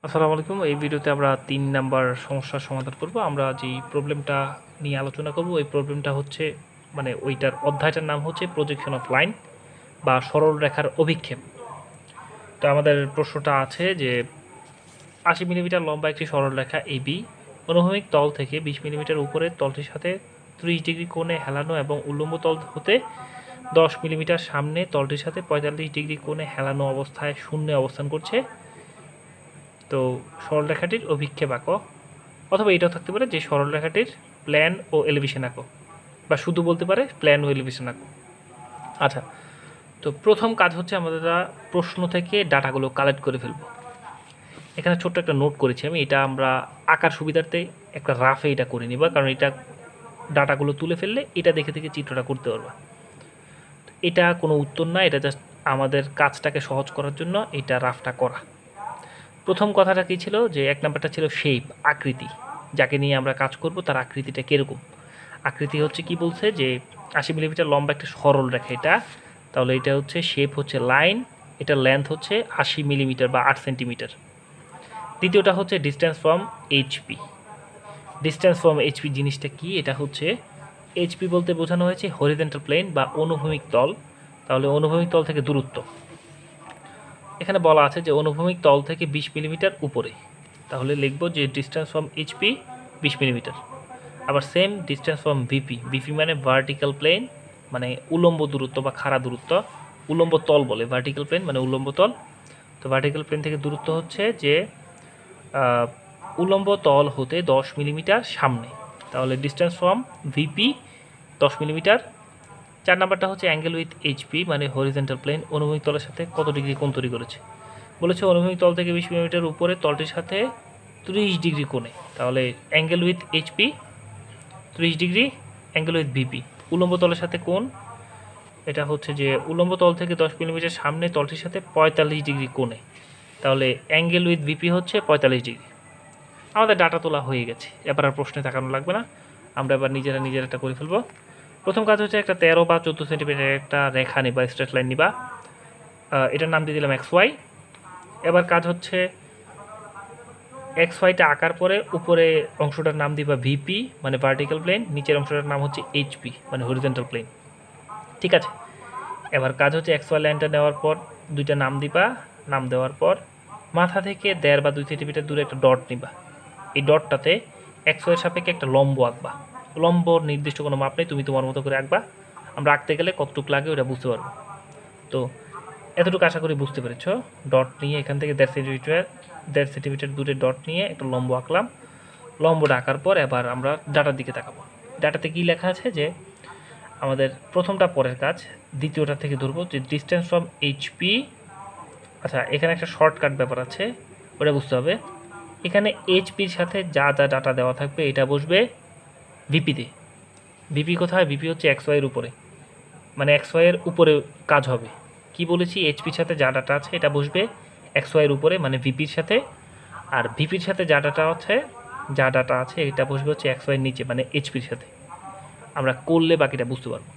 আসসালামু আলাইকুম। এই ভিডিওতে আমরা ৩ নাম্বার সমস্যার সমাধান করব। আমরা যেই প্রবলেমটা নিয়ে আলোচনা করব, ওই প্রবলেমটা হচ্ছে ওইটার অধ্যায়টার নাম হচ্ছে প্রজেকশন অফ লাইন বা সরল রেখার অভিক্ষেপ। তো আমাদের প্রশ্নটা আছে যে ৮০ মিলিমিটার লম্বা একটি সরল রেখা AB অনুভূমিক তল থেকে ২০ মিলিমিটার উপরে তলটির সাথে ৩০ ডিগ্রি কোণে হেলানো এবং উল্লম্ব তল হতে ১০ মিলিমিটার সামনে তলটির সাথে ৪৫ ডিগ্রি কোণে হেলানো অবস্থায় শূন্যে অবস্থান করছে। তো সরলরেখাটির অভিক্ষেপ আঁকো, অথবা এটাও থাকতে পারে যে সরলরেখাটির প্ল্যান ও এলিভেশন আঁকো, বা শুধু বলতে পারে প্ল্যান ও এলিভেশন আঁকো। আচ্ছা, তো প্রথম কাজ হচ্ছে আমরা প্রশ্ন থেকে ডাটাগুলো কালেক্ট করে ফেলবো। এখানে ছোট্ট একটা নোট করেছি আমি, এটা আমরা আঁকার সুবিধার্থে একটা রাফে এটা করে নিবা, কারণ এটা ডাটাগুলো তুলে ফেললে এটা দেখে দেখে চিত্রটা করতে পারবা। এটা কোনো উত্তর না, এটা জাস্ট আমাদের কাজটাকে সহজ করার জন্য এটা রাফটা করা। প্রথম কথাটা কী ছিল, যে ১ নাম্বারটা ছিল শেপ, আকৃতি, যাকে নিয়ে আমরা কাজ করব তার আকৃতিটা কীরকম। আকৃতি হচ্ছে কি বলছে, যে ৮০ মিলিমিটার লম্বা একটা সরল রেখা এটা, তাহলে এটা হচ্ছে শেপ হচ্ছে লাইন, এটার লেন্থ হচ্ছে ৮০ মিলিমিটার বা ৮ সেন্টিমিটার। দ্বিতীয়টা হচ্ছে distance from HP. Distance from HP জিনিসটা কি, এটা হচ্ছে এইচপি বলতে বোঝানো হয়েছে হরিজেন্টাল প্লেন বা অনুভূমিক তল, তাহলে অনুভূমিক তল থেকে দূরত্ব। এখানে বলা আছে যে অনুভূমিক তল থেকে ২০ মিলিমিটার উপরে, তাহলে লিখব যে ডিস্টেন্স ফ্রম এইচপি ২০ মিলিমিটার। আবার same distance from VP, VP মানে ভার্টিক্যাল প্লেন, মানে উলম্ব দূরত্ব বা খাড়া দূরত্ব, উলম্ব তল বলে, ভার্টিক্যাল প্লেন মানে উলম্ব তল। তো ভার্টিক্যাল প্লেন থেকে দূরত্ব হচ্ছে যে উলম্ব তল হতে ১০ মিলিমিটার সামনে, তাহলে ডিস্টেন্স ফ্রম ভিপি ১০ মিলিমিটার। ৪ নাম্বারটা হচ্ছে অ্যাঙ্গেল উইথ এইচপি, মানে হরিজেন্টাল প্লেন অনুভূমিক তলের সাথে কত ডিগ্রি কোণ তৈরি করেছে। বলেছে অনুভূমিক তল থেকে ২০ মিলিমিটার উপরে তলটির সাথে ৩০ ডিগ্রি কোণে, তাহলে angle with HP ৩০ degree, angle with VP উলম্ব তলের সাথে কোণ, এটা হচ্ছে যে উলম্ব তল থেকে ১০ মিলিমিটার সামনে তলটির সাথে ৪৫ ডিগ্রি কোণে, তাহলে অ্যাঙ্গেল উইথ ভিপি হচ্ছে ৪৫ ডিগ্রি। আমাদের ডাটা তোলা হয়ে গেছে, এবার আর প্রশ্নে তাকানো লাগবে না, আমরা এবার নিজেরা একটা করে ফেলবো। প্রথম কাজ হচ্ছে একটা ১৩ বা ১৪ সেন্টিমিটার একটা রেখা নিবা, স্ট্রেট লাইন নিবা, এটার নাম দিয়ে দিলাম এক্স ওয়াই। এবার কাজ হচ্ছে এক্স ওয়াইটা আঁকার পরে উপরে অংশটার নাম দিবা ভিপি মানে ভার্টিক্যাল প্লেন, নিচের অংশটার নাম হচ্ছে এইচপি মানে হরিজেন্টাল প্লেন। ঠিক আছে, এবার কাজ হচ্ছে এক্স ওয়াই লাইনটা নেওয়ার পর দুইটা নাম দিবা, নাম দেওয়ার পর মাথা থেকে ১.৫ বা ২ সেন্টিমিটার দূরে একটা ডট নিবা। এই ডটটাতে এক্স ওয়াইয়ের সাপেক্ষে একটা লম্ব আঁকবা। লম্ব নির্দিষ্ট কোনো মাপ নেই, তুমি তোমার মতো করে আঁকবা। আমরা আঁকতে গেলে কতটুকু লাগে ওটা বুঝতে পারবো। তো এতটুকু আশা করি বুঝতে পেরেছ। ডট নিয়ে এখান থেকে ১.৫ সেন্টিমিটার দূরে ডট নিয়ে একটা লম্ব আঁকলাম। লম্বটা আঁকার পর এবার আমরা ডাটার দিকে তাকাবো। ডাটাতে কী লেখা আছে, যে আমাদের প্রথমটা পরের কাজ, দ্বিতীয়টা থেকে ধরবো যে ডিস্টেন্স ফ্রম এইচপি। আচ্ছা, এখানে একটা শর্টকাট ব্যাপার আছে, ওটা বুঝতে হবে। এখানে এইচপির সাথে যা যা ডাটা দেওয়া থাকবে এটা বসবে ভিপিতে। ভিপি কোথায়, ভিপি হচ্ছে এক্স ওয়াইয়ের উপরে, মানে এক্স ওয়াইয়ের উপরে কাজ হবে। কি বলেছি, এইচপির সাথে যা ডাটা আছে এটা বসবে এক্স ওয়াইয়ের উপরে মানে ভিপির সাথে, আর ভিপির সাথে যা ডাটা আছে এটা বসবে হচ্ছে এক্স ওয়াইয়ের নিচে মানে এইচপির সাথে। আমরা করলে বাকিটা বুঝতে পারবো।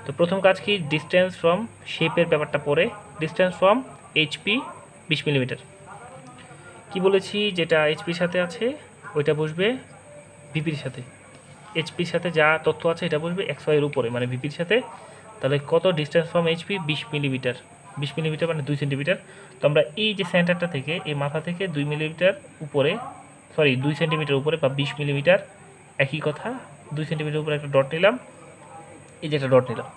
তো প্রথম কাজ কি, ডিস্টেন্স ফ্রম শেপের ব্যাপারটা পরে, ডিস্টেন্স ফ্রম এইচপি ২০ মিলিমিটার। কি বলেছি, যেটা এইচপির সাথে আছে ওইটা বসবে ভিপির সাথে, এইচপির সাথে যা তথ্য আছে এটা বসবে এক্স ওয়াইয়ের উপরে মানে ভিপির সাথে। তাহলে কত, distance from HP ২০ millimetre, ২০ millimetre মানে ২ সেন্টিমিটার। তো আমরা এই যে সেন্টারটা থেকে এই মাথা থেকে ২ মিলিমিটার উপরে, ২ সেন্টিমিটার উপরে বা ২০ মিলিমিটার, একই কথা, ২ সেন্টিমিটার উপরে একটা ডট নিলাম, এই যে একটা ডট নিলাম।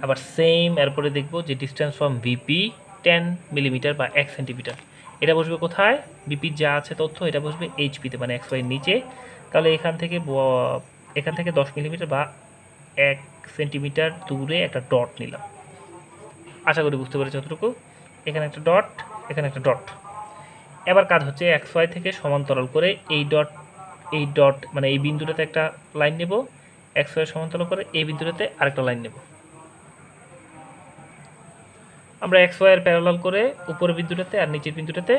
আবার সেম এরপরে দেখব যে ডিস্টেন্স ফ্রম ভিপি 10 মিলিমিটার বা ১ সেন্টিমিটার, এটা বসবে কোথায়, ভিপির যা আছে তথ্য এটা বসবে এইচপিতে মানে এক্স ওয়াইয়ের নিচে। তাহলে এখান থেকে ১০ মিলিমিটার বা ১ সেন্টিমিটার দূরে একটা ডট নিলাম। আশা করি বুঝতে পেরেছি যতটুকু। এখানে একটা ডট, এখানে একটা ডট। এবার কাজ হচ্ছে এক্স ওয়াই থেকে সমান্তরাল করে এই ডট মানে এই বিন্দুটাতে একটা লাইন নেব, এক্স ওয়াই সমান্তরাল করে এই বিন্দুটাতে আরেকটা লাইন নেব। আমরা এক্স ওয়াইয়ের প্যারালাল করে উপরের বিন্দুটাতে আর নিচের বিন্দুটাতে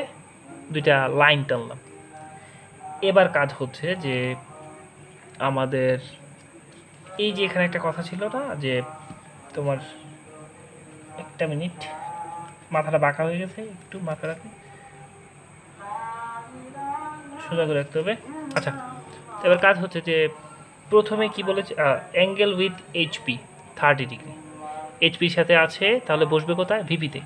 দুইটা লাইন টানলাম। এবার কাজ হচ্ছে যে আমাদের এই যে এখানে একটা কথা ছিল না, যে তোমার একটা মিনিট, মাথাটা বাঁকা হয়ে গেছে, একটু মাথা রাখি। সোজা করে রাখতে হবে। আচ্ছা, এবার কাজ হচ্ছে যে প্রথমে কি বলেছে, অ্যাঙ্গেল উইথ এইচপি 30 ডিগ্রি, এইচপির সাথে আছে, তাহলে বসবে কোথায়? ভিপিতে।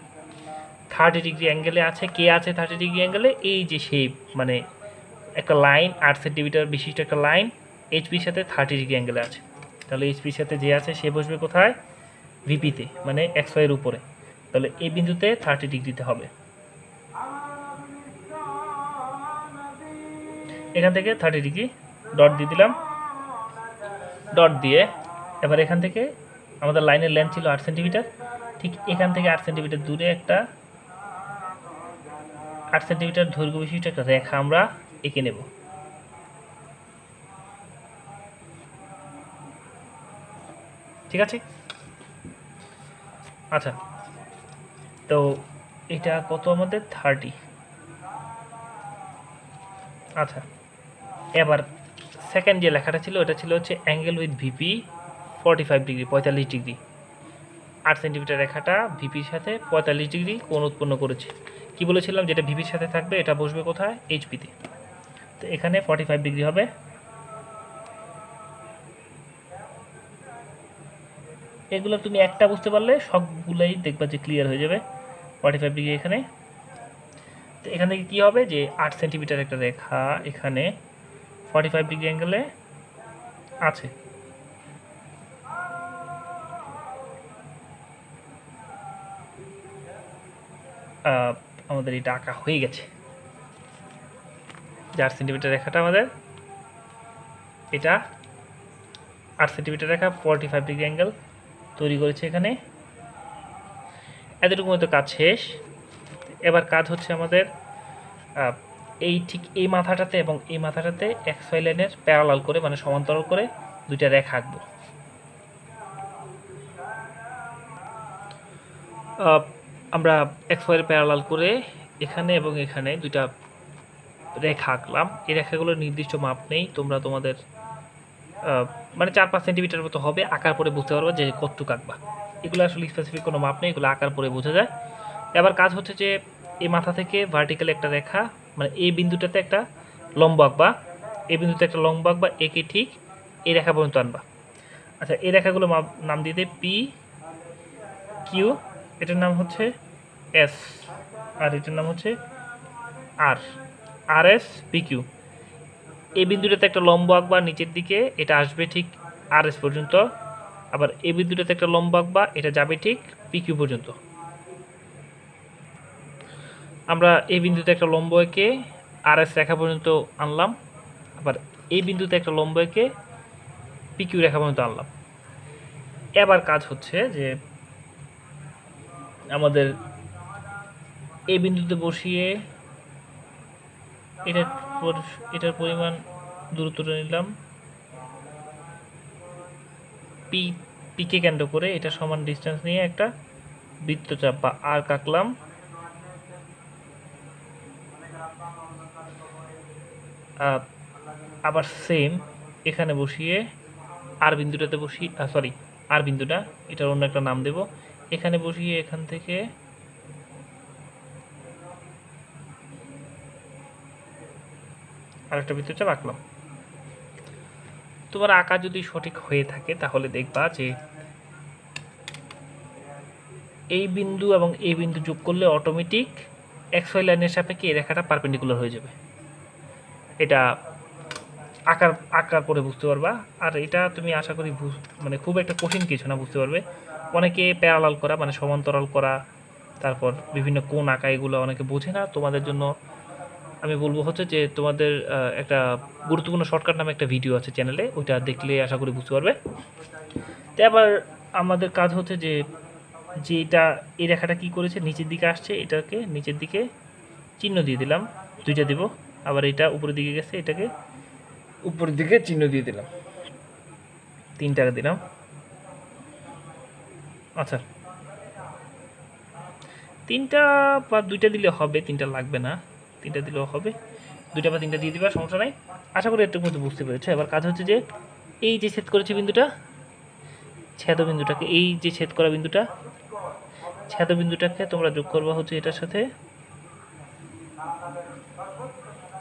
30 ডিগ্রি অ্যাঙ্গেলে আছে, কে আছে 30 ডিগ্রি অ্যাঙ্গেলে? এই যে শেপ, মানে একটা লাইন 8 সেন্টিমিটার বিশিষ্ট একটা লাইন এইচপির সাথে 30 ডিগ্রি অ্যাঙ্গেলে আছে। তাহলে এইচপির সাথে যে আছে সে বসবে কোথায়? ভিপিতে, মানে এক্স ওয়াইয়ের উপরে। তাহলে এই বিন্দুতে 30 ডিগ্রিতে হবে। এখান থেকে 30 ডিগ্রি ডট দিয়ে দিলাম। ডট দিয়ে এবার এখান থেকে আমাদের লাইনের লেন্থ ছিল 8 সেন্টিমিটার, ঠিক এখান থেকে 8 সেন্টিমিটার দূরে একটা 8 সেন্টিমিটার দৈর্ঘ্য বিশিষ্ট একটা রেখা আমরা এঁকে নেব। ঠিক আছে? আচ্ছা, তো এটা কত আমাদের? 30। আচ্ছা, এবার সেকেন্ড যে লেখাটা ছিল ওটা ছিল হচ্ছে angle with VP 45 degree, 45 degree. 8 centimetre রেখাটা ভিপির সাথে 45 ডিগ্রি কোণ উৎপন্ন করেছে। কি বলেছিলাম? যেটা ভিপির সাথে থাকবে এটা বসবে কোথায়? এইচপিতে। তো এখানে 45 ডিগ্রি হবে। এগুলো তুমি একটা বুঝতে পারলে সবগুলোই দেখবা যে ক্লিয়ার হয়ে যাবে। 45 ডিগ্রি এখানে। তো এখান থেকে কী হবে? যে 8 সেন্টিমিটার একটা রেখা এখানে 45 ডিগ্রি অ্যাঙ্গেলে আছে। আমাদের এটা আঁকা হয়ে গেছে। যে 8 সেন্টিমিটার রেখাটা আমাদের, এটা 8 সেন্টিমিটার রেখা 45 ডিগ্রি অ্যাঙ্গেল তৈরি করেছে এখানে। এতটুকু মতো কাজ শেষ। এবার কাজ হচ্ছে আমাদের এই ঠিক এই মাথাটাতে এবং এই মাথাটাতে এক্স ওয়াই লাইনের প্যারালাল করে, মানে সমান্তরাল করে দুইটা রেখা আঁকবো। আমরা এক্স ওয়াইয়ের প্যারালাল করে এখানে এবং এখানে দুইটা রেখা আঁকলাম। এই রেখাগুলোর নির্দিষ্ট মাপ নেই, তোমরা তোমাদের মানে 4-5 সেন্টিমিটার মতো হবে, আঁকার পরে বুঝতে পারবো যে কতটুকু আঁকবা। এগুলো আসলে স্পেসিফিক কোনো মাপ নেই, এগুলো আঁকার পরে বোঝা যায়। এবার কাজ হচ্ছে যে এই মাথা থেকে ভার্টিক্যাল একটা রেখা, মানে এই বিন্দুটাতে একটা লম্ব আঁকবা, এই বিন্দুতে একটা লম্ব আঁকবা, একে ঠিক এই রেখা পর্যন্ত আনবা। আচ্ছা, এই রেখাগুলো নাম দিয়ে দেয় পি কিউ, এটার নাম হচ্ছে এস, আর এটার নাম হচ্ছে আর, আর এস পি কিউ। এই বিন্দুটাতে একটা লম্ব আঁকবা নিচের দিকে, এটা আসবে ঠিক আর এস পর্যন্ত। আবার এই বিন্দুটাতে একটা লম্ব আঁকবা, এটা যাবে ঠিক পি কিউ পর্যন্ত। আমরা এই বিন্দুতে একটা লম্ব এঁকে আর এস রেখা পর্যন্ত আনলাম, আবার এই বিন্দুতে একটা লম্ব এঁকে পি কিউ রেখা পর্যন্ত আনলাম। এবার কাজ হচ্ছে যে আমাদের এই বিন্দুতে বসিয়ে এটার পরিমাণ দূরত্বটা নিলাম, পিকে কেন্দ্র করে এটা সমান ডিস্টেন্স নিয়ে একটা বৃত্তচাপ বা আর্ক আঁকলাম। আবার সেম এখানে বসিয়ে আর বিন্দুটাতে বসিয়ে, সরি আর বিন্দুটা, এটার অন্য একটা নাম দেব, এখানে বসিয়ে এখান থেকে আরেকটা বৃত্তচাপ আঁকলাম। তোমার আঁকা যদি সঠিক হয়ে থাকে তাহলে দেখবা যে এই বিন্দু এবং এই বিন্দু যোগ করলে অটোমেটিক এক্স ওয়াই লাইনের সাপেক্ষে এই রেখাটা পারপেন্ডিকুলার হয়ে যাবে। এটা আঁকার পরে বুঝতে পারবা। আর এটা তুমি আশা করি মানে খুব একটা কঠিন কিছু না, বুঝতে পারবে। অনেকে প্যারালাল করা মানে সমান্তরাল করা, তারপর বিভিন্ন কোণ আঁকা, এগুলো অনেকে বোঝে না। তোমাদের জন্য আমি বলবো হচ্ছে যে তোমাদের একটা গুরুত্বপূর্ণ শর্টকাট নামে একটা ভিডিও আছে চ্যানেলে, ওইটা দেখলে আশা করি বুঝতে পারবে। তো এবার আমাদের কাজ হচ্ছে যে এটা এই রেখাটা কি করেছে, নিচের দিকে আসছে, এটাকে নিচের দিকে চিহ্ন দিয়ে দিলাম, দুইটা দিব। আবার এটা উপরের দিকে গেছে, এটাকে উপরের দিকে চিহ্ন দিয়ে দিলাম, 3টা দিলাম। আচ্ছা, 3টা বা 2টা দিলে হবে, 3টা লাগবে না, 3টা দিলেও হবে, 2টা বা 3টা দিয়ে দিবা, সমস্যা নাই। আশা করি একটু মধ্যে বুঝতে পেরেছো। এবার কাজ হচ্ছে যে এই যে ছেদ করেছে বিন্দুটা, ছেদবিন্দুটাকে, এই যে ছেদ করা বিন্দুটা, ছেদবিন্দুটাকে তোমরা যোগ করবা হচ্ছে এটার সাথে।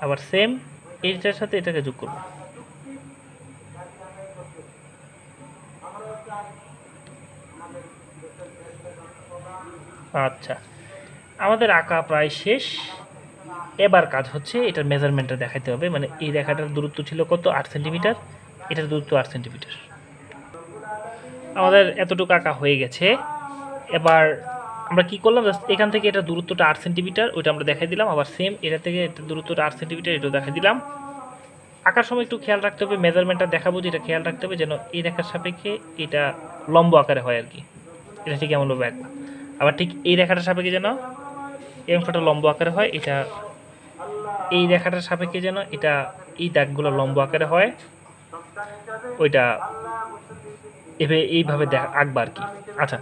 আবার সেম এইটার সাথে এটাকে যোগ করব। আচ্ছা, আমাদের আঁকা প্রায় শেষ। এবার কাজ হচ্ছে এটার মেজারমেন্টটা দেখাতে হবে, মানে এই রেখাটার দূরত্ব ছিল কত, 8 সেন্টিমিটার, এটার দূরত্ব 8 সেন্টিমিটার। আমাদের এতটুকু আঁকা হয়ে গেছে। এবার আমরা কি করলাম, জাস্ট এখান থেকে এটা দূরত্বটা 8 সেন্টিমিটার, ওইটা আমরা দেখাই দিলাম। আবার সেম এটা থেকে এটা দূরত্বটা 8 সেন্টিমিটার, এটাও দেখাই দিলাম। আঁকার সময় একটু খেয়াল রাখতে হবে, মেজারমেন্টটা দেখাবো যেটা খেয়াল রাখতে হবে যেন এই রেখার সাপেক্ষে এটা লম্ব আকারে হয় আর কি। এটা ঠিক এমনভাবে আঁকবা। আবার ঠিক এই রেখাটার সাপেক্ষে যেন এই অংশটা লম্ব আকারে হয়, এটা এই রেখাটার সাপেক্ষে যেন এটা এই দাগগুলো লম্ব আকারে হয়, ওইটা এইভাবে আঁকবা আর কি। আচ্ছা,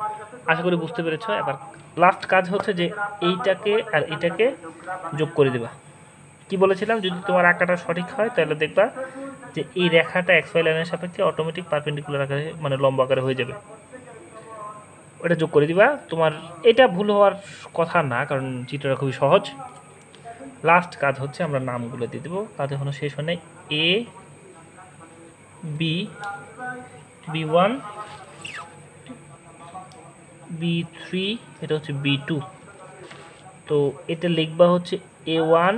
আশা করি বুঝতে পেরেছ। এবার লাস্ট কাজ হচ্ছে যে এইটাকে আর এটাকে যোগ করে দেবা। কি বলেছিলাম, যদি তোমার আঁকাটা সঠিক হয় তাহলে দেখবা যে এই রেখাটা এক্স ওয়াই লাইনের সাপেক্ষে অটোমেটিক পারপেন্ডিকুলার আকারে মানে লম্ব আকারে হয়ে যাবে। ওটা যোগ করে দিবা। তোমার এটা ভুল হওয়ার কথা না, কারণ চিত্রটা খুবই সহজ। লাস্ট কাজ হচ্ছে আমরা নামগুলো দিয়ে দেবো, কাজ এখনো শেষ হয় নাই। এ বি, B1, B3, এটা হচ্ছে B2। তো এটা লিখবা হচ্ছে A1,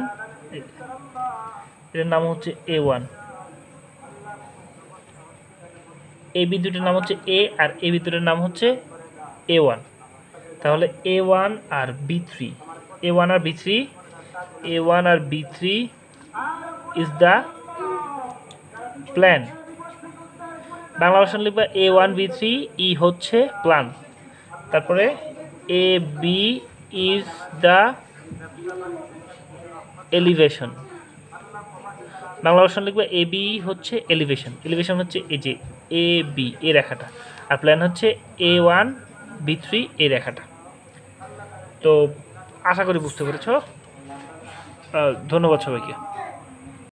এটার নাম হচ্ছে A1। AB দুটোর নাম হচ্ছে A আর AB দুটোর নাম হচ্ছে A1। তাহলে A1 আর B3, A1 আর B3, A1 আর B3 is the plan. Bangla ভাষণ লিখবা A1 B3 ই হচ্ছে প্ল্যান। তারপরে AB is the elevation. Bangla ভাষণ লিখবা AB হচ্ছে এলিভেশন। এলিভেশন হচ্ছে এই যে AB এই রেখাটা, আর প্ল্যান হচ্ছে A1 B3 এই রেখাটা। তো আশা করি বুঝতে পেরেছ। ধন্যবাদ সবাইকে।